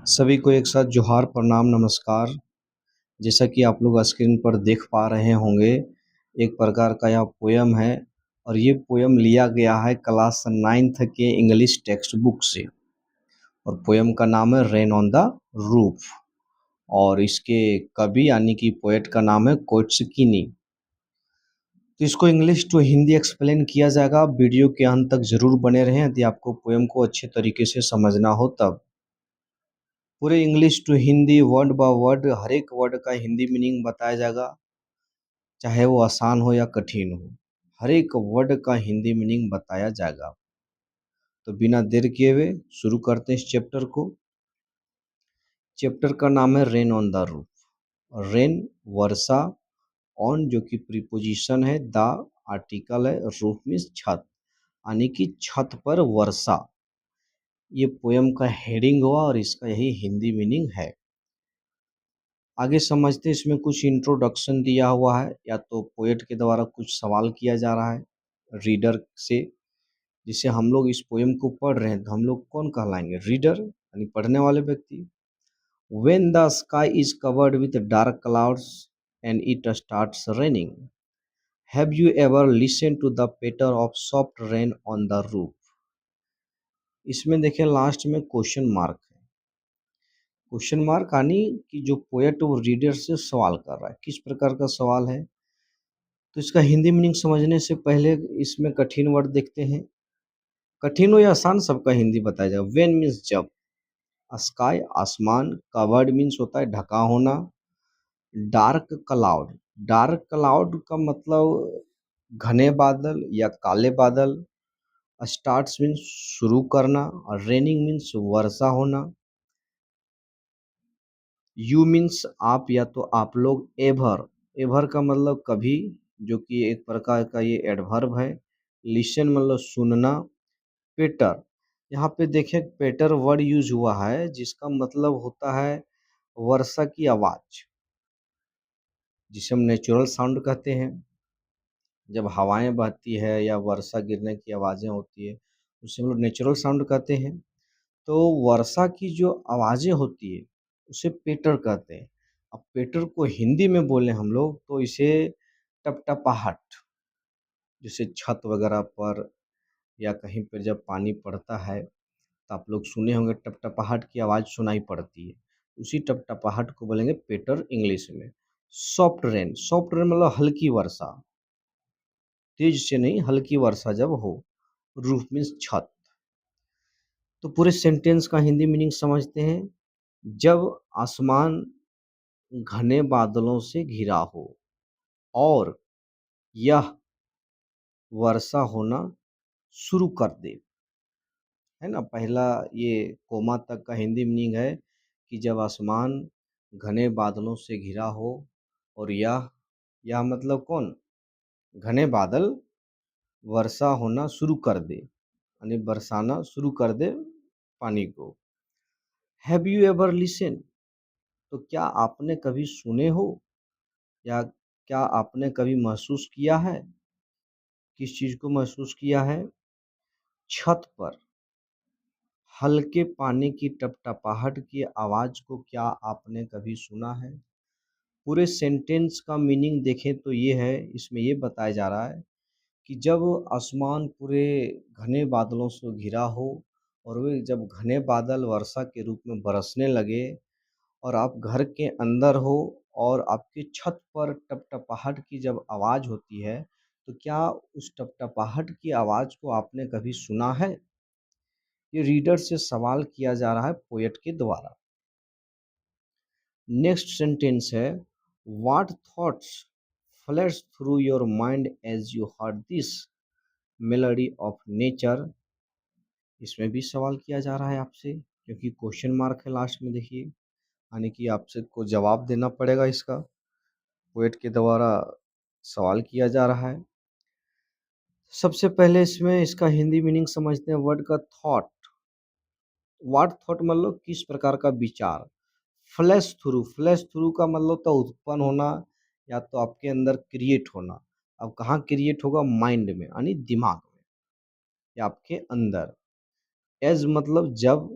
सभी को एक साथ जोहार प्रणाम नमस्कार। जैसा कि आप लोग स्क्रीन पर देख पा रहे होंगे, एक प्रकार का यह पोयम है और ये पोयम लिया गया है क्लास 9th के इंग्लिश टेक्स्ट बुक से। और पोयम का नाम है रेन ऑन द रूफ और इसके कवि यानी कि पोएट का नाम है कोएत्सुकिनी। तो इसको इंग्लिश टू हिंदी एक्सप्लेन किया जाएगा। वीडियो के अंत तक जरूर बने रहें यदि आपको पोयम को अच्छे तरीके से समझना हो तब। पूरे English to Hindi word by word हर एक वर्ड का हिंदी मीनिंग बताया जाएगा, चाहे वो आसान हो या कठिन हो, हर एक वर्ड का हिंदी मीनिंग बताया जाएगा। तो बिना देर किए हुए शुरू करते हैं इस चैप्टर को। चैप्टर का नाम है rain on the roof. Rain Varsha, on जो कि प्रीपोजिशन है, द आर्टिकल है, रूफ मीन्स छत, यानी कि छत पर वर्षा। ये पोयम का हेडिंग हुआ और इसका यही हिंदी मीनिंग है। आगे समझते हैं। इसमें कुछ इंट्रोडक्शन दिया हुआ है, या तो पोएट के द्वारा कुछ सवाल किया जा रहा है रीडर से। जिसे हम लोग इस पोएम को पढ़ रहे हैं तो हम लोग कौन कहलाएंगे? रीडर, यानी पढ़ने वाले व्यक्ति। When the sky is covered with dark clouds and it starts raining, have you ever listened to the patter of soft rain on the roof? इसमें देखें लास्ट में क्वेश्चन मार्क है। क्वेश्चन मार्क यानी कि जो पोएट वो reader से सवाल कर रहा है। किस प्रकार का सवाल है? तो इसका हिंदी मीनिंग समझने से पहले इसमें कठिन वर्ड देखते हैं। कठिन हो या आसान सबका हिंदी बताया जाए। वेन मीन्स जब, स्काई आसमान, कवर्ड मीन्स होता है ढका होना, डार्क क्लाउड, डार्क क्लाउड का मतलब घने बादल या काले बादल, स्टार्ट्स मीन्स शुरू करना, और रेनिंग मीन्स वर्षा होना, यू मीन्स आप या तो आप लोग, एभर, एभर का मतलब कभी, जो कि एक प्रकार का ये एडवर्ब है, लिसन मतलब सुनना, पेटर, यहाँ पे देखें पेटर वर्ड यूज हुआ है जिसका मतलब होता है वर्षा की आवाज, जिसे हम नेचुरल साउंड कहते हैं। जब हवाएं बहती है या वर्षा गिरने की आवाजें होती है उसे हम लोग नेचुरल साउंड कहते हैं। तो वर्षा की जो आवाजें होती है उसे पेटर कहते हैं। अब पेटर को हिंदी में बोले हम लोग तो इसे टपटपाहट, जैसे छत वगैरह पर या कहीं पर जब पानी पड़ता है तो आप लोग सुने होंगे टपटपाहट की आवाज़ सुनाई पड़ती है, उसी टपटपाहट को बोलेंगे पेटर इंग्लिश में। सॉफ्ट रेन, सॉफ्ट रेन मतलब हल्की वर्षा, तेज से नहीं, हल्की वर्षा जब हो। रूफ मीन्स छत। तो पूरे सेंटेंस का हिंदी मीनिंग समझते हैं। जब आसमान घने बादलों से घिरा हो और यह वर्षा होना शुरू कर दे, है ना। पहला ये कोमा तक का हिंदी मीनिंग है कि जब आसमान घने बादलों से घिरा हो और यह मतलब कौन? घने बादल वर्षा होना शुरू कर दे, यानी बरसाना शुरू कर दे पानी को। हैव यू एवर लिसन, तो क्या आपने कभी सुने हो या क्या आपने कभी महसूस किया है? किस चीज़ को महसूस किया है? छत पर हल्के पानी की टपटपाहट की आवाज़ को क्या आपने कभी सुना है? पूरे सेंटेंस का मीनिंग देखें तो ये है, इसमें ये बताया जा रहा है कि जब आसमान पूरे घने बादलों से घिरा हो और वे जब घने बादल वर्षा के रूप में बरसने लगे और आप घर के अंदर हो और आपकी छत पर टपटपाहट की जब आवाज़ होती है, तो क्या उस टपटपाहट की आवाज़ को आपने कभी सुना है? ये रीडर से सवाल किया जा रहा है पोएट के द्वारा। नेक्स्ट सेंटेंस है, what thoughts flash through your mind as you heard this melody of nature. इसमें भी सवाल किया जा रहा है आपसे, क्योंकि क्वेश्चन मार्क है लास्ट में, देखिए, यानी कि आपसे को जवाब देना पड़ेगा इसका। पोएट के द्वारा सवाल किया जा रहा है। सबसे पहले इसमें इसका हिंदी मीनिंग समझते हैं। वर्ड का थॉट, व्हाट थॉट मतलब किस प्रकार का विचार। फ्लैश थ्रू, फ्लैश थ्रू का मतलब तो उत्पन्न होना या तो आपके अंदर क्रिएट होना। अब कहाँ क्रिएट होगा? माइंड में, यानी दिमाग में या आपके अंदर। एज मतलब जब,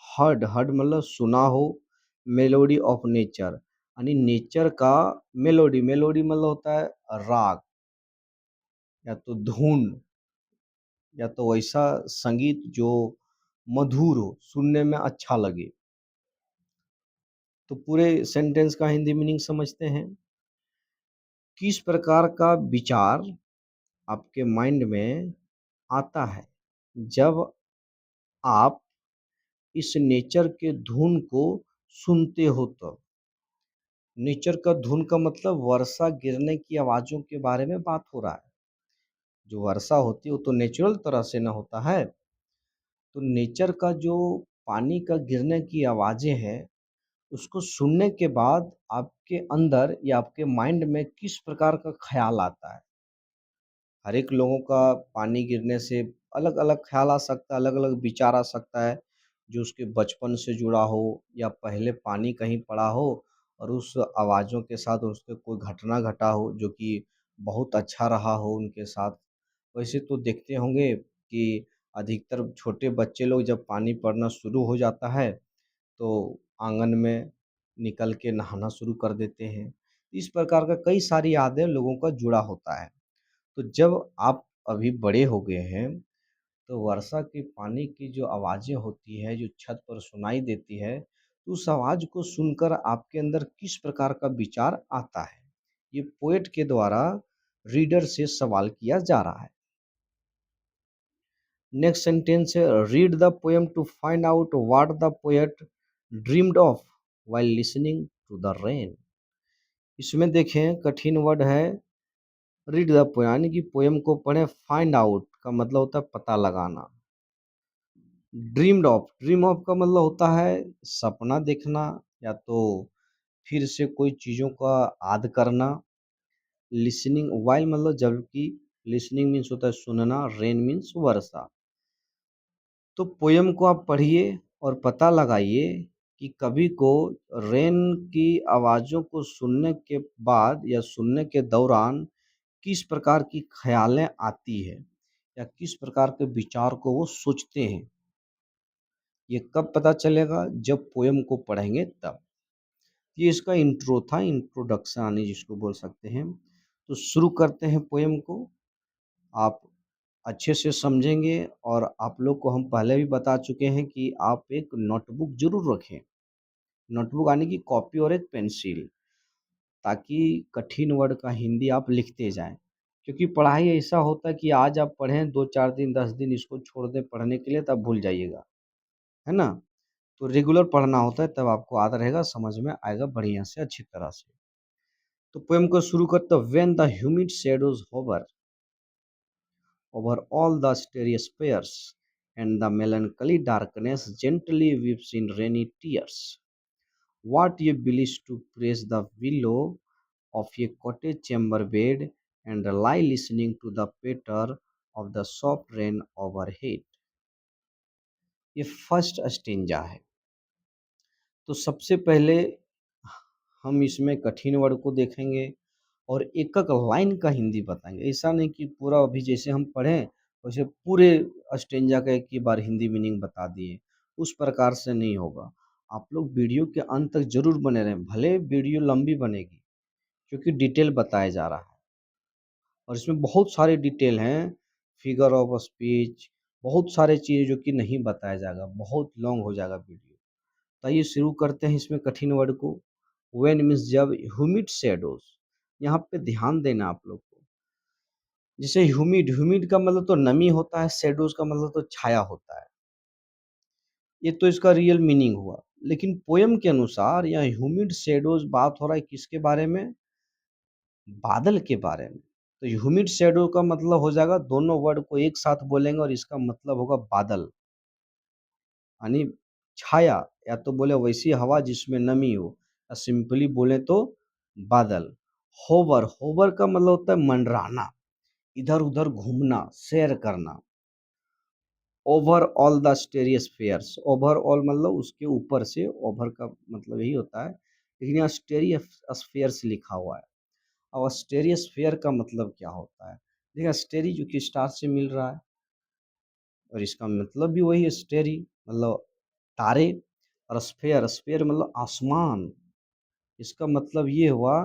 हर्ड हर्ड मतलब सुना हो, मेलोडी ऑफ नेचर यानी नेचर का मेलोडी, मेलोडी मतलब होता है राग या तो धुन या तो वैसा संगीत जो मधुर हो, सुनने में अच्छा लगे। तो पूरे सेंटेंस का हिंदी मीनिंग समझते हैं। किस प्रकार का विचार आपके माइंड में आता है जब आप इस नेचर के धुन को सुनते हो? तब नेचर का धुन का मतलब वर्षा गिरने की आवाज़ों के बारे में बात हो रहा है। जो वर्षा होती है वो तो नेचुरल तरह से ना होता है। तो नेचर का जो पानी का गिरने की आवाज़ें हैं, उसको सुनने के बाद आपके अंदर या आपके माइंड में किस प्रकार का ख़्याल आता है? हर एक लोगों का पानी गिरने से अलग-अलग ख़्याल आ सकता है, अलग-अलग विचार आ सकता है, जो उसके बचपन से जुड़ा हो या पहले पानी कहीं पड़ा हो और उस आवाज़ों के साथ उसके कोई घटना घटा हो जो कि बहुत अच्छा रहा हो उनके साथ। वैसे तो देखते होंगे कि अधिकतर छोटे बच्चे लोग जब पानी पड़ना शुरू हो जाता है, तो आंगन में निकल के नहाना शुरू कर देते हैं। इस प्रकार का कई सारी यादें लोगों का जुड़ा होता है। तो जब आप अभी बड़े हो गए हैं, तो वर्षा के पानी की जो आवाज़ें होती हैं, जो छत पर सुनाई देती है, तो उस आवाज़ को सुनकर आपके अंदर किस प्रकार का विचार आता है? ये पोएट के द्वारा रीडर से सवाल किया जा रहा है। नेक्स्ट सेंटेंस है, read the poem to find out what the poet dreamed of while listening to the rain. इसमें देखें कठिन वर्ड है रीड द पोएम यानी कि पोएम को पढ़ें, फाइंड आउट का मतलब होता है पता लगाना। ड्रीम ऑफ का मतलब होता है सपना देखना या तो फिर से कोई चीज़ों का याद करना। लिसनिंग वाइल मतलब जबकि, लिसनिंग मीन्स होता है सुनना, रेन मीन्स वर्षा। तो पोयम को आप पढ़िए और पता लगाइए कि कभी को रेन की आवाज़ों को सुनने के बाद या सुनने के दौरान किस प्रकार की ख़यालें आती है या किस प्रकार के विचार को वो सोचते हैं। ये कब पता चलेगा? जब पोयम को पढ़ेंगे तब। ये इसका इंट्रो था, इंट्रोडक्शन यानी जिसको बोल सकते हैं। तो शुरू करते हैं पोयम को। आप अच्छे से समझेंगे और आप लोग को हम पहले भी बता चुके हैं कि आप एक नोटबुक ज़रूर रखें। नोटबुक यानी कि कॉपी और एक पेंसिल, ताकि कठिन वर्ड का हिंदी आप लिखते जाएँ। क्योंकि पढ़ाई ऐसा होता है कि आज आप पढ़ें 2-4 दिन, 10 दिन इसको छोड़ दें पढ़ने के लिए तब भूल जाइएगा, है ना? तो रेगुलर पढ़ना होता है तब आपको याद रहेगा, समझ में आएगा बढ़िया से, अच्छी तरह से। तो पोएम को शुरू करते हैं, when the humid shadows hover over all the starry spheres, and the melancholy darkness gently weeps in rainy tears. What ye bliss to praise the willow of a cottage chamber bed, and lie listening to the patter of the soft rain overhead. ये first stanza है। तो सबसे पहले हम इसमें कठिन word को देखेंगे और एक-एक लाइन का हिंदी बताएँगे। ऐसा नहीं कि पूरा अभी जैसे हम पढ़ें, वैसे पूरे स्टेंजा का एक ही बार हिंदी मीनिंग बता दिए, उस प्रकार से नहीं होगा। आप लोग वीडियो के अंत तक ज़रूर बने रहें, भले वीडियो लंबी बनेगी, क्योंकि डिटेल बताया जा रहा है और इसमें बहुत सारे डिटेल हैं, फिगर ऑफ स्पीच, बहुत सारे चीज़ें जो कि नहीं बताया जाएगा, बहुत लॉन्ग हो जाएगा वीडियो। तो आइए शुरू करते हैं इसमें कठिन वर्ड को। व्हेन मीन्स जब, ह्यूमिड शैडोज़, यहाँ पे ध्यान देना आप लोग को। जैसे ह्यूमिड, ह्यूमिड का मतलब तो नमी होता है, शैडोज़ का मतलब तो छाया होता है। ये तो इसका रियल मीनिंग हुआ। लेकिन पोएम के अनुसार यहाँ ह्यूमिड शैडोज़ बात हो रहा है किसके बारे में? बादल के बारे में। तो ह्यूमिड शैडो का मतलब हो जाएगा, दोनों वर्ड को एक साथ बोलेंगे और इसका मतलब होगा बादल। यानी छाया, या तो बोले वैसी हवा जिसमें नमी हो, या सिंपली बोले तो बादल। होवर, होवर का मतलब होता है मंडराना, इधर-उधर घूमना, सैर करना। Over all the stratospheres, over all मतलब उसके ऊपर से, ओवर का मतलब यही होता है, लेकिन यहाँ स्टेरियस्फेयर्स लिखा हुआ है। अब स्टेरियस्फेयर का मतलब क्या होता है? देखिए स्टेरी जो कि स्टार से मिल रहा है और इसका मतलब भी वही है, स्टेरी मतलब तारे और स्फेयर, स्फेयर मतलब आसमान। इसका मतलब ये हुआ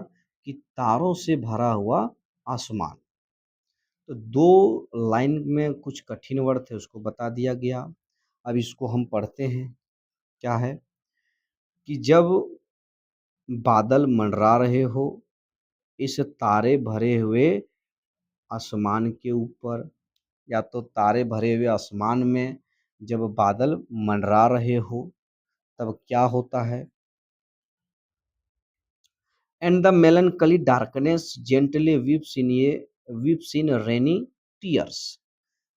कि तारों से भरा हुआ आसमान। तो 2 लाइन में कुछ कठिन वर्ड थे उसको बता दिया गया। अब इसको हम पढ़ते हैं। क्या है कि जब बादल मंडरा रहे हो इस तारे भरे हुए आसमान के ऊपर, या तो तारे भरे हुए आसमान में जब बादल मंडरा रहे हो तब क्या होता है। And the melancholy darkness gently weeps in rainy tears।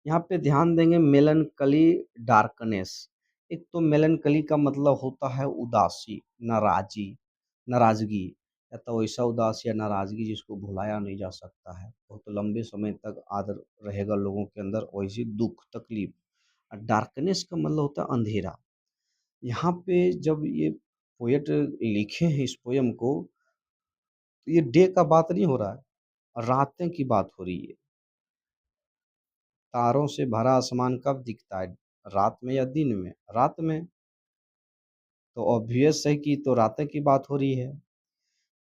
यहाँ पे ध्यान देंगे मेलनकली डार्कनेस। एक तो मेलनकली का मतलब होता है उदासी, नाराजगी, या तो ऐसा उदासी या नाराजगी जिसको भुलाया नहीं जा सकता है, बहुत लंबे समय तक आदर रहेगा लोगों के अंदर, वैसी दुख तकलीफ। और डार्कनेस का मतलब होता है अंधेरा। यहाँ पे जब ये पोएट लिखे हैं इस पोयम को, तो ये डे का बात नहीं हो रहा है, रातें की बात हो रही है। तारों से भरा आसमान कब दिखता है, रात में या दिन में? रात में। तो ऑब्वियस है कि तो रातें की बात हो रही है।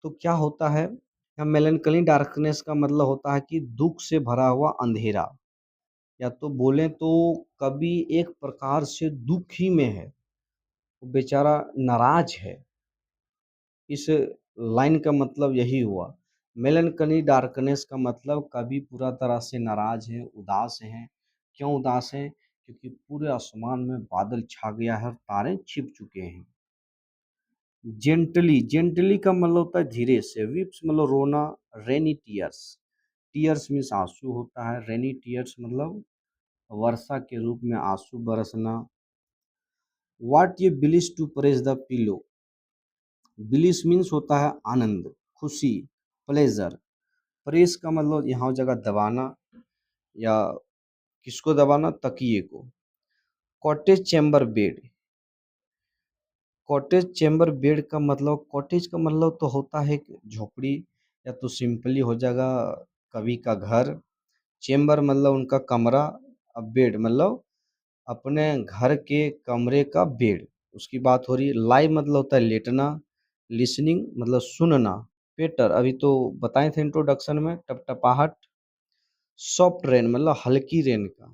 तो क्या होता है, या मेलनकली डार्कनेस का मतलब होता है कि दुख से भरा हुआ अंधेरा, या तो बोले तो कवि एक प्रकार से दुख ही में है, वो बेचारा नाराज है। इस लाइन का मतलब यही हुआ। मेलनकली डार्कनेस का मतलब कवि पूरा तरह से नाराज है, उदास हैं। क्यों उदास हैं? क्योंकि पूरे आसमान में बादल छा गया है और तारे छिप चुके हैं। जेंटली, जेंटली का मतलब होता है धीरे से। विप्स मतलब रोना। रेनी टीयर्स, टीयर्स मीन्स आंसू होता है। रेनी टीयर्स मतलब वर्षा के रूप में आंसू बरसना। व्हाट ये bliss to press the pillow, bliss means होता है आनंद, खुशी, प्लेजर। प्रेस का मतलब यहाँ जगह दबाना, या किसको दबाना, तकिए को। Cottage chamber bed, cottage chamber bed का मतलब, कॉटेज का मतलब तो होता है एक झोपड़ी, या तो सिंपली हो जाएगा कवि का घर। चेम्बर मतलब उनका कमरा। अब बेड मतलब अपने घर के कमरे का बेड, उसकी बात हो रही है। लाई मतलब होता है लेटना। लिसनिंग मतलब सुनना। पेटर अभी तो बताए थे इंट्रोडक्शन में, टपटपाहट। सॉफ्ट रेन मतलब हल्की रेन का,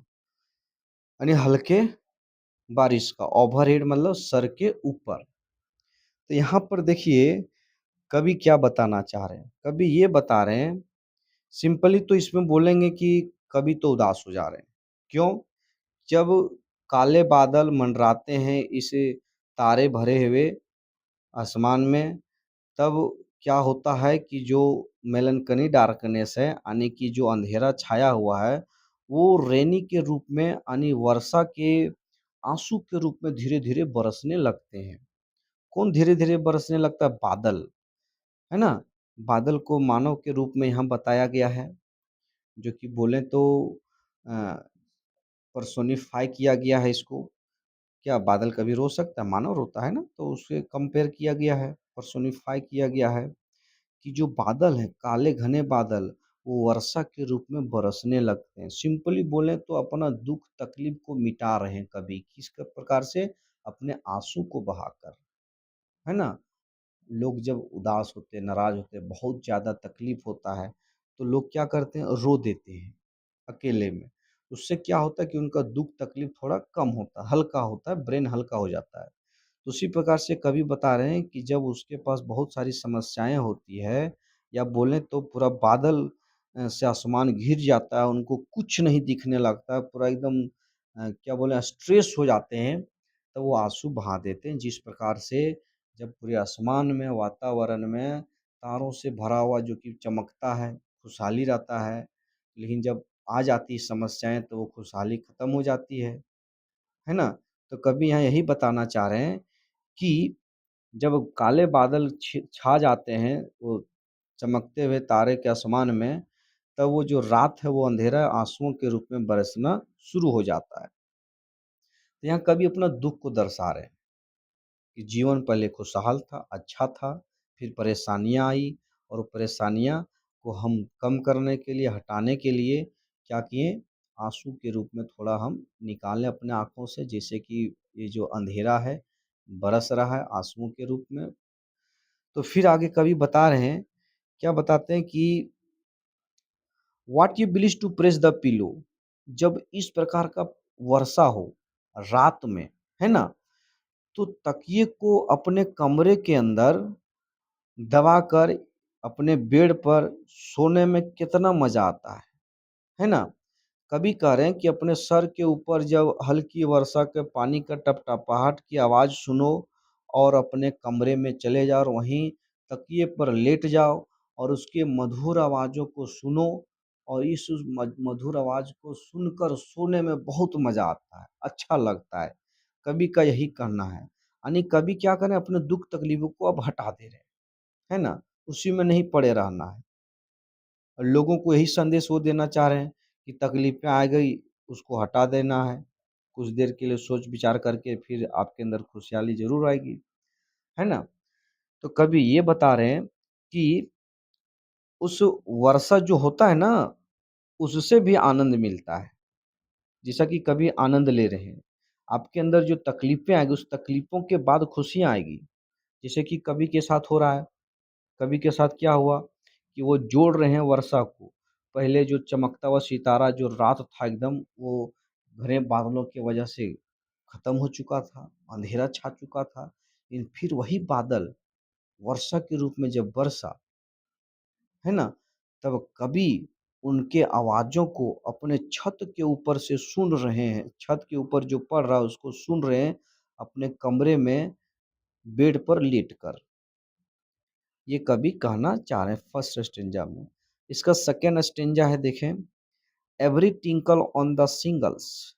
यानी हल्के बारिश का। ओवरहेड मतलब सर के ऊपर। तो यहाँ पर देखिए कवि क्या बताना चाह रहे हैं। कवि ये बता रहे हैं, सिंपली तो इसमें बोलेंगे कि कवि तो उदास हो जा रहे हैं। क्यों? जब काले बादल मंडराते हैं इस तारे भरे हुए आसमान में, तब क्या होता है कि जो मेलनकनी डार्कनेस है, यानी कि जो अंधेरा छाया हुआ है, वो रेनी के रूप में यानी वर्षा के आंसू के रूप में धीरे धीरे बरसने लगते हैं। कौन धीरे धीरे बरसने लगता है? बादल, है ना। बादल को मानव के रूप में यहाँ बताया गया है, जो कि बोले तो पर्सोनिफाई किया गया है इसको। क्या बादल कभी रो सकता है? मानव रोता है ना, तो उसे कंपेयर किया गया है, पर्सोनिफाई किया गया है कि जो बादल हैं, काले घने बादल, वो वर्षा के रूप में बरसने लगते हैं। सिंपली बोले तो अपना दुख तकलीफ को मिटा रहे हैं कभी, किस प्रकार से? अपने आंसू को बहाकर, है ना। लोग जब उदास होते हैं, नाराज होते हैं, बहुत ज़्यादा तकलीफ होता है, तो लोग क्या करते हैं? रो देते हैं अकेले में। उससे क्या होता है कि उनका दुख तकलीफ थोड़ा कम होता है, हल्का होता है, ब्रेन हल्का हो जाता है। तो उसी प्रकार से कवि बता रहे हैं कि जब उसके पास बहुत सारी समस्याएं होती है, या बोलें तो पूरा बादल से आसमान घिर जाता है, उनको कुछ नहीं दिखने लगता है, पूरा एकदम क्या बोले स्ट्रेस हो जाते हैं, तो वो आंसू बहा देते हैं। जिस प्रकार से जब पूरे आसमान में, वातावरण में तारों से भरा हुआ जो कि चमकता है, खुशहाली रहता है, लेकिन जब आ जाती समस्याएं तो वो खुशहाली खत्म हो जाती है ना। तो कवि यहाँ यही बताना चाह रहे हैं कि जब काले बादल छा जाते हैं वो चमकते हुए तारे के आसमान में, तब वो जो रात है वो अंधेरा आंसुओं के रूप में बरसना शुरू हो जाता है। तो यहाँ कवि अपना दुख को दर्शा रहे हैं कि जीवन पहले खुशहाल था, अच्छा था, फिर परेशानियाँ आई, और वो परेशानियाँ को हम कम करने के लिए, हटाने के लिए क्या किए? आंसू के रूप में थोड़ा हम निकालें अपने आँखों से, जैसे कि ये जो अंधेरा है बरस रहा है आंसुओं के रूप में। तो फिर आगे कवि बता रहे हैं, क्या बताते हैं कि what you believe to press the pillow, जब इस प्रकार का वर्षा हो रात में, है ना, तो तकिए को अपने कमरे के अंदर दबाकर अपने बेड पर सोने में कितना मजा आता है ना। कभी कह रहे हैं कि अपने सर के ऊपर जब हल्की वर्षा के पानी का टपटपाहट की आवाज़ सुनो और अपने कमरे में चले जाओ और वहीं तकिए पर लेट जाओ और उसके मधुर आवाज़ों को सुनो और इस उस मधुर आवाज़ को सुनकर सोने में बहुत मज़ा आता है, अच्छा लगता है। कवि का यही कहना है। यानी कवि क्या करें, अपने दुख तकलीफों को अब हटा दे रहे हैं, है ना, उसी में नहीं पड़े रहना है। और लोगों को यही संदेश वो देना चाह रहे हैं कि तकलीफ़ें आ गई, उसको हटा देना है। कुछ देर के लिए सोच विचार करके फिर आपके अंदर खुशहाली ज़रूर आएगी, है ना? तो कवि ये बता रहे हैं कि उस वर्षा जो होता है ना, उससे भी आनंद मिलता है। जैसा कि कवि आनंद ले रहे हैं। आपके अंदर जो तकलीफ़ें आएगी, उस तकलीफ़ों के बाद खुशियाँ आएगी। जैसे कि कवि के साथ हो रहा है। कवि के साथ क्या हुआ कि वो जोड़ रहे हैं वर्षा को। पहले जो चमकता हुआ सितारा जो रात था एकदम, वो घने बादलों की वजह से खत्म हो चुका था, अंधेरा छा चुका था। लेकिन फिर वही बादल वर्षा के रूप में जब बरसा, है ना? तब कवि उनके आवाज़ों को अपने छत के ऊपर से सुन रहे हैं। छत के ऊपर जो पड़ रहा है उसको सुन रहे हैं, अपने कमरे में बेड पर लेटकर। ये कवि कहना चाह रहे हैं फर्स्ट स्टेंजा में। इसका सेकंड स्टेंजा है, देखें, every tinkle on the singles.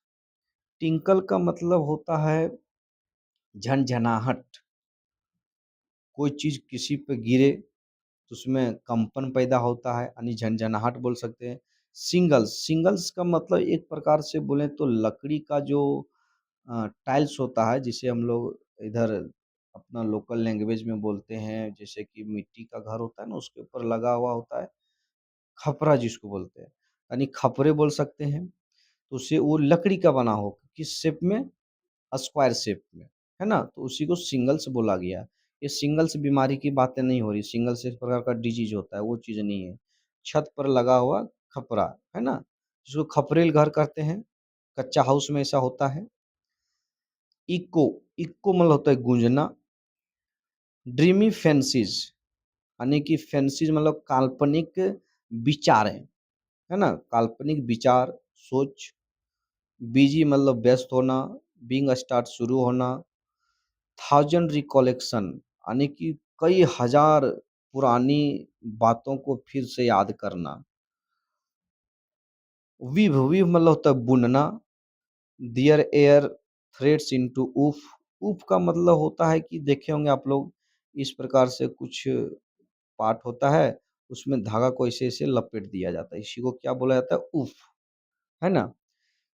Tinkle का मतलब होता है झनझनाहट। कोई चीज़ किसी पे गिरे तो उसमें कंपन पैदा होता है, यानी झनझनाहट बोल सकते हैं। सिंगल्स, सिंगल्स का मतलब एक प्रकार से बोलें तो लकड़ी का जो टाइल्स होता है, जिसे हम लोग इधर अपना लोकल लैंग्वेज में बोलते हैं, जैसे कि मिट्टी का घर होता है ना, उसके ऊपर लगा हुआ होता है, खपरा जिसको बोलते हैं, यानी खपरे बोल सकते हैं। तो उससे वो लकड़ी का बना हो, किस शेप में, स्क्वायर शेप में, है ना, तो उसी को सिंगल्स बोला गया। ये सिंगल्स बीमारी की बातें नहीं हो रही, सिंगल्स एक प्रकार का डिजीज होता है, वो चीज़ नहीं है। छत पर लगा हुआ खपरा, है ना, जिसको खपरेल घर कहते हैं, कच्चा हाउस में ऐसा होता है। इको, इको मतलब होता है गूंजना। ड्रीमी फैंसीज, यानी कि फैंसीज मतलब काल्पनिक विचारें, है ना, काल्पनिक विचार, सोच। बिजी मतलब व्यस्त होना, बीइंग स्टार्ट शुरू होना। थाउजेंड रिकॉलेक्शन, यानी कि कई हजार पुरानी बातों को फिर से याद करना। वीव, वीव मतलब होता है बुनना। दियर एयर थ्रेड्स इनटू ऊफ। ऊफ का मतलब होता है कि देखे होंगे आप लोग, इस प्रकार से कुछ पार्ट होता है, उसमें धागा को ऐसे ऐसे लपेट दिया जाता है, इसी को क्या बोला जाता है, ऊफ, है ना।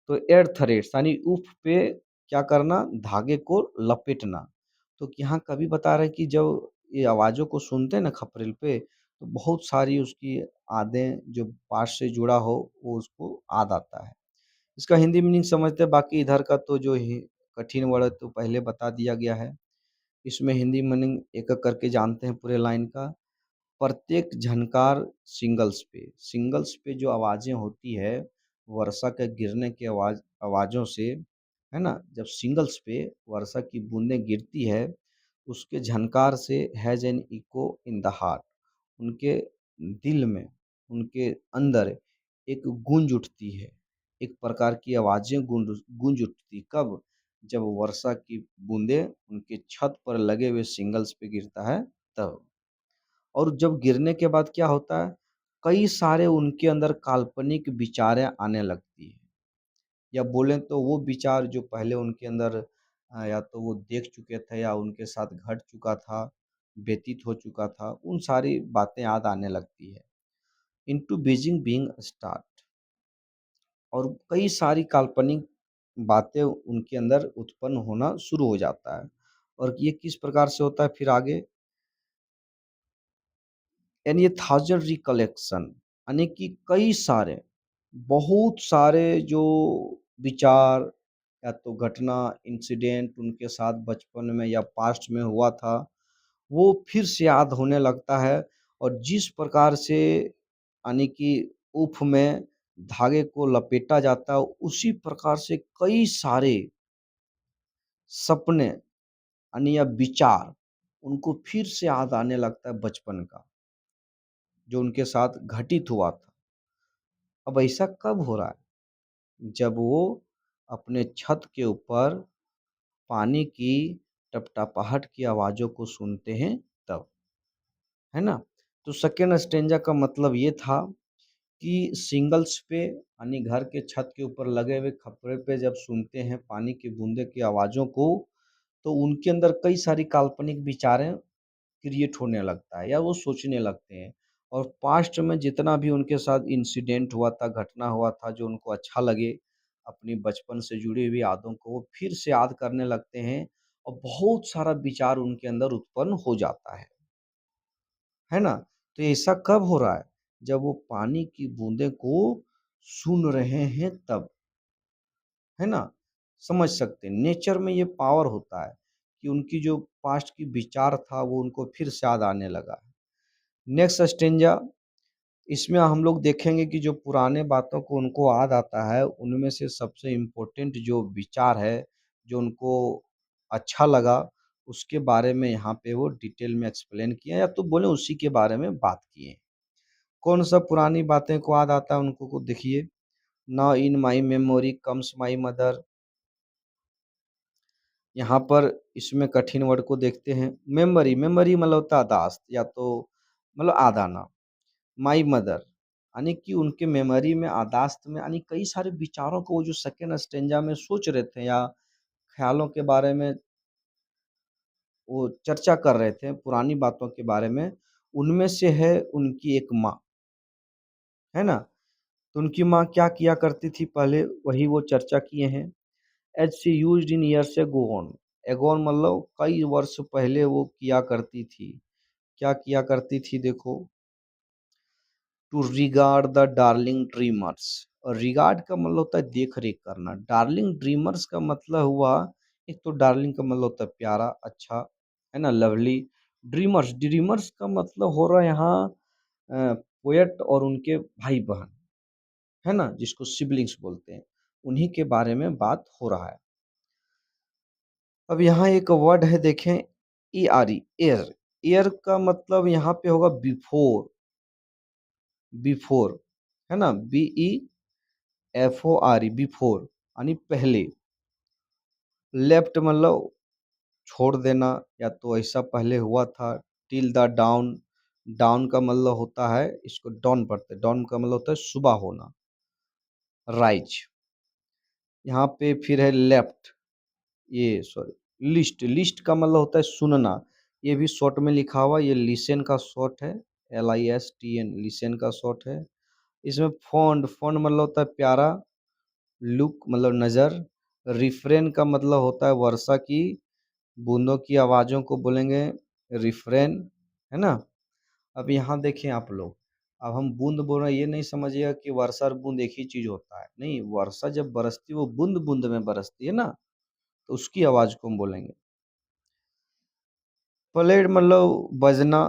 तो एयर थ्रेड्स यानी ऊफ पे क्या करना, धागे को लपेटना। तो यहाँ कवि बता रहे हैं कि जब ये आवाज़ों को सुनते हैं ना खपरेल पे, तो बहुत सारी उसकी यादें जो पास्ट से जुड़ा हो वो उसको याद आता है। इसका हिंदी मीनिंग समझते हैं, बाकी इधर का तो जो कठिन वर्ड है तो पहले बता दिया गया है। इसमें हिंदी मीनिंग एक-एक करके जानते हैं पूरे लाइन का। प्रत्येक झनकार सिंगल्स पे जो आवाज़ें होती है, वर्षा के गिरने की आवाज़ों से, है ना? जब सिंगल्स पे वर्षा की बूँदें गिरती है, उसके झनकार से has an echo in the heart, उनके दिल में, उनके अंदर एक गूंज उठती है, एक प्रकार की आवाज़ें गूंज उठती। कब? जब वर्षा की बूँदें उनके छत पर लगे हुए सिंगल्स पे गिरता है, तब। और जब गिरने के बाद क्या होता है, कई सारे उनके अंदर काल्पनिक विचारें आने लगती हैं, या बोलें तो वो विचार जो पहले उनके अंदर या तो वो देख चुके थे या उनके साथ घट चुका था, व्यतीत हो चुका था, उन सारी बातें याद आने लगती है। इनटू बीजिंग बीइंग स्टार्ट, और कई सारी काल्पनिक बातें उनके अंदर उत्पन्न होना शुरू हो जाता है। और ये किस प्रकार से होता है फिर आगे, यानी ये थाउजेंड रिकलेक्शन, यानी कि कई सारे, बहुत सारे जो विचार, या तो घटना, इंसिडेंट उनके साथ बचपन में या पास्ट में हुआ था, वो फिर से याद होने लगता है और जिस प्रकार से यानी कि उफ में धागे को लपेटा जाता है, उसी प्रकार से कई सारे सपने यानी या विचार उनको फिर से याद आने लगता है बचपन का, जो उनके साथ घटित हुआ था। अब ऐसा कब हो रहा है? जब वो अपने छत के ऊपर पानी की टपटपाहट की आवाज़ों को सुनते हैं तब, है ना? तो सेकंड स्टेंजा का मतलब ये था कि सिंगल्स पे यानी घर के छत के ऊपर लगे हुए खपड़े पे जब सुनते हैं पानी की बूंदे की आवाज़ों को, तो उनके अंदर कई सारी काल्पनिक विचारें क्रिएट होने लगता है या वो सोचने लगते हैं। और पास्ट में जितना भी उनके साथ इंसिडेंट हुआ था, घटना हुआ था जो उनको अच्छा लगे, अपनी बचपन से जुड़ी हुई यादों को वो फिर से याद करने लगते हैं और बहुत सारा विचार उनके अंदर उत्पन्न हो जाता है ना? तो ऐसा कब हो रहा है? जब वो पानी की बूंदे को सुन रहे हैं तब, है ना? समझ सकते हैं नेचर में ये पावर होता है कि उनकी जो पास्ट की विचार था वो उनको फिर से याद आने लगा है। नेक्स्ट स्टेंजा, इसमें हम लोग देखेंगे कि जो पुराने बातों को उनको याद आता है, उनमें से सबसे इम्पोर्टेंट जो विचार है, जो उनको अच्छा लगा, उसके बारे में यहाँ पे वो डिटेल में एक्सप्लेन किए या तो बोले उसी के बारे में बात किए। कौन सा पुरानी बातें को याद आता है उनको को देखिए, now in my memory comes my mother. यहाँ पर इसमें कठिन वर्ड को देखते हैं, मेमोरी, मेमोरी मतलब होता है याददाश्त या तो मतलब याद आना। माई मदर यानी कि उनके मेमोरी में, याददाश्त में यानी कई सारे विचारों को वो जो सेकंड स्टेंजा में सोच रहे थे या ख्यालों के बारे में वो चर्चा कर रहे थे, पुरानी बातों के बारे में, उनमें से है उनकी एक माँ, है ना? तो उनकी माँ क्या किया करती थी पहले, वही वो चर्चा किए हैं। As she used in years agone, agone मतलब कई वर्ष पहले वो किया करती थी। क्या किया करती थी देखो, to regard the darling dreamers. और रिगार्ड का मतलब होता है देख रेख करना, डार्लिंग ड्रीमर्स का मतलब हुआ, एक तो डार्लिंग का मतलब होता है प्यारा, अच्छा, है ना, लवली। ड्रीमर्स, ड्रीमर्स का मतलब हो रहा है यहाँ पोएट और उनके भाई बहन, है ना, जिसको सिबलिंग्स बोलते हैं, उन्हीं के बारे में बात हो रहा है। अब यहाँ एक वर्ड है देखें, E R E, ere. Ere का मतलब यहाँ पे होगा बिफोर, बिफोर, है ना, B E F O R E, before यानी पहले। लेफ्ट मतलब छोड़ देना या तो ऐसा पहले हुआ था। टिल द डाउन, डाउन का मतलब होता है, इसको डॉन पढ़ते हैं, डॉन का मतलब होता है सुबह होना, राइज। यहाँ पे फिर है लेफ्ट, ये सॉरी लिस्ट, लिस्ट का मतलब होता है सुनना, ये भी शॉर्ट में लिखा हुआ, ये लिसन का शॉर्ट है, L I S T N, listen का शॉर्ट है। इसमें फॉन्ड, फॉन्ड मतलब होता है प्यारा, लुक मतलब नज़र, रिफ्रेन का मतलब होता है वर्षा की बूंदों की आवाज़ों को बोलेंगे रिफ्रेन, है ना। अब यहाँ देखें आप लोग, अब हम बूंद बोल रहे हैं, ये नहीं समझिएगा कि वर्षा और बूंद एक ही चीज़ होता है, नहीं, वर्षा जब बरसती है वो बूंद बूंद में बरसती है ना, तो उसकी आवाज़ को हम बोलेंगे प्लेड मतलब बजना।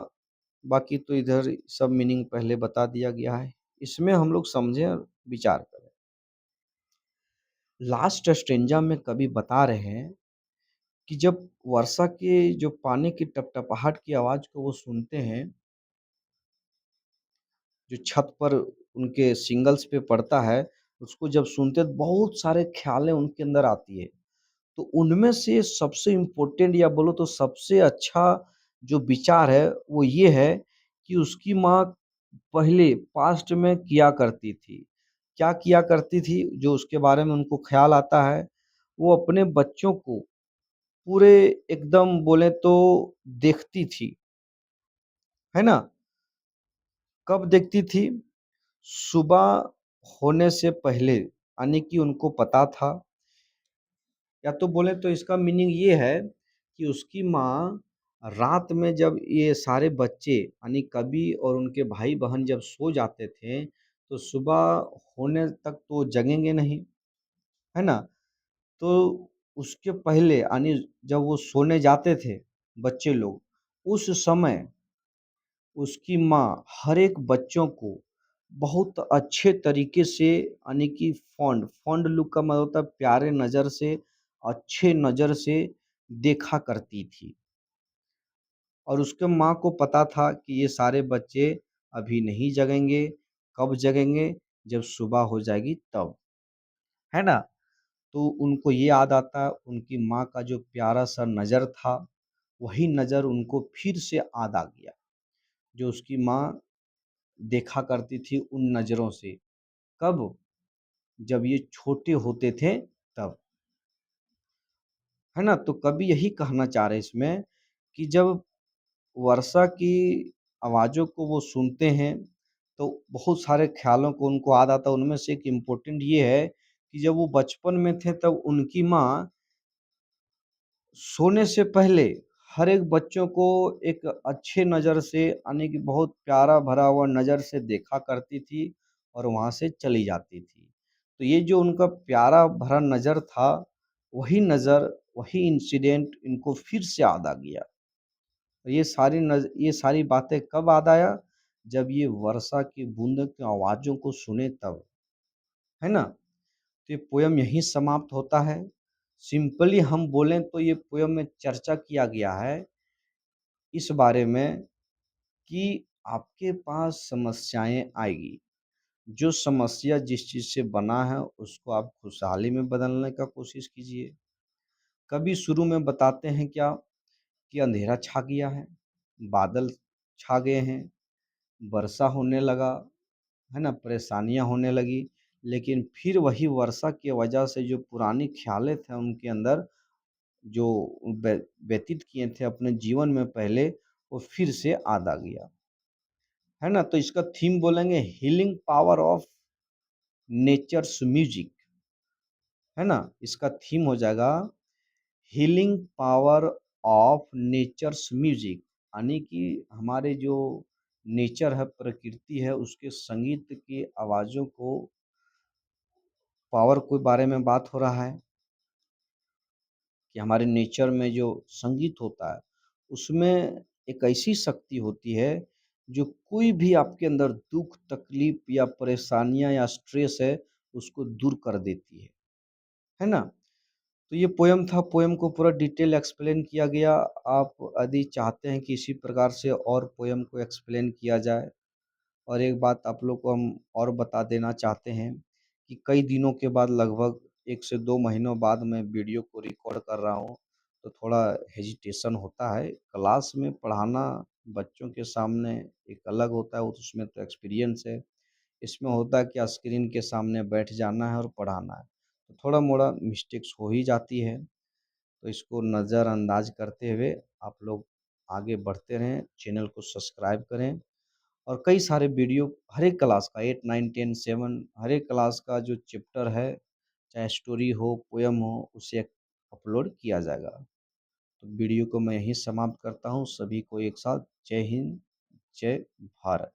बाकी तो इधर सब मीनिंग पहले बता दिया गया है, इसमें हम लोग समझें और विचार करें। लास्ट स्टेंजा में कवि बता रहे हैं कि जब वर्षा के जो पानी की टपटपाहट की आवाज़ को वो सुनते हैं, जो छत पर उनके सिंगल्स पे पड़ता है, उसको जब सुनते हैं तो बहुत सारे ख़्यालें उनके अंदर आती है। तो उनमें से सबसे इम्पोर्टेंट या बोलो तो सबसे अच्छा जो विचार है, वो ये है कि उसकी माँ पहले पास्ट में किया करती थी। क्या किया करती थी, जो उसके बारे में उनको ख़्याल आता है, वो अपने बच्चों को पूरे एकदम बोले तो देखती थी, है ना? कब देखती थी? सुबह होने से पहले, यानी कि उनको पता था, या तो बोले तो इसका मीनिंग ये है कि उसकी माँ रात में जब ये सारे बच्चे यानी कवि और उनके भाई बहन जब सो जाते थे, तो सुबह होने तक तो जगेंगे नहीं, है ना? तो उसके पहले यानी जब वो सोने जाते थे बच्चे लोग, उस समय उसकी माँ हर एक बच्चों को बहुत अच्छे तरीके से यानी कि फॉन्ड लुक का मतलब होता है प्यारे नज़र से, अच्छे नज़र से देखा करती थी। और उसके माँ को पता था कि ये सारे बच्चे अभी नहीं जगेंगे, कब जगेंगे? जब सुबह हो जाएगी तब, है ना? तो उनको ये याद आता है उनकी माँ का जो प्यारा-सा नज़र था, वही नज़र उनको फिर से याद आ गया, जो उसकी माँ देखा करती थी उन नज़रों से। कब? जब ये छोटे होते थे तब, है ना? तो कवि यही कहना चाह रहे हैं इसमें कि जब वर्षा की आवाज़ों को वो सुनते हैं, तो बहुत सारे ख़्यालों को उनको याद आता है। उनमें से एक इम्पोर्टेंट ये है कि जब वो बचपन में थे तब उनकी माँ सोने से पहले हर एक बच्चों को एक अच्छे नज़र से यानी कि बहुत प्यारा भरा हुआ नज़र से देखा करती थी और वहाँ से चली जाती थी। तो ये जो उनका प्यारा भरा नज़र था, वही नज़र, वही इंसिडेंट इनको फिर से याद आ गया। तो ये सारी बातें कब याद आया? जब ये वर्षा की बूँदों की आवाज़ों को सुने तब, है ना? तो ये पोयम यहीं समाप्त होता है। सिंपली हम बोलें तो ये पोयम में चर्चा किया गया है इस बारे में कि आपके पास समस्याएँ आएगी। जो समस्या जिस चीज़ से बना है उसको आप खुशहाली में बदलने का कोशिश कीजिए। कभी शुरू में बताते हैं क्या कि अंधेरा छा गया है, बादल छा गए हैं, वर्षा होने लगा, है ना? परेशानियाँ होने लगी, लेकिन फिर वही वर्षा की वजह से जो पुरानी ख़्यालें थे उनके अंदर जो व्यतीत किए थे अपने जीवन में पहले, वो फिर से याद आ गया, है ना? तो इसका थीम बोलेंगे healing power of nature's music, है ना? इसका थीम हो जाएगा healing power of nature's music, यानी कि हमारे जो नेचर है, प्रकृति है, उसके संगीत की आवाज़ों को पावर के बारे में बात हो रहा है कि हमारे नेचर में जो संगीत होता है, उसमें एक ऐसी शक्ति होती है, जो कोई भी आपके अंदर दुःख, तकलीफ़ या परेशानियाँ या स्ट्रेस है, उसको दूर कर देती है ना? तो ये पोएम था, पोएम को पूरा डिटेल एक्सप्लेन किया गया। आप यदि चाहते हैं कि इसी प्रकार से और पोएम को एक्सप्लेन किया जाए और एक बात आप लोग को हम और बता देना चाहते हैं कि कई दिनों के बाद लगभग 1 से 2 महीनों बाद मैं वीडियो को रिकॉर्ड कर रहा हूँ, तो थोड़ा हेजिटेशन होता है। क्लास में पढ़ाना बच्चों के सामने एक अलग होता है, वो तो उसमें तो एक्सपीरियंस है। इसमें होता है कि स्क्रीन के सामने बैठ जाना है और पढ़ाना है, तो थोड़ा-मोड़ा मिस्टेक्स हो ही जाती है। तो इसको नज़रअंदाज करते हुए आप लोग आगे बढ़ते रहें, चैनल को सब्सक्राइब करें और कई सारे वीडियो हर एक क्लास का 8, 9, 10, 7 हर एक क्लास का जो चैप्टर है, चाहे स्टोरी हो, पोएम हो, उसे अपलोड किया जाएगा। तो वीडियो को मैं यहीं समाप्त करता हूँ। सभी को एक साथ जय हिंद, जय भारत।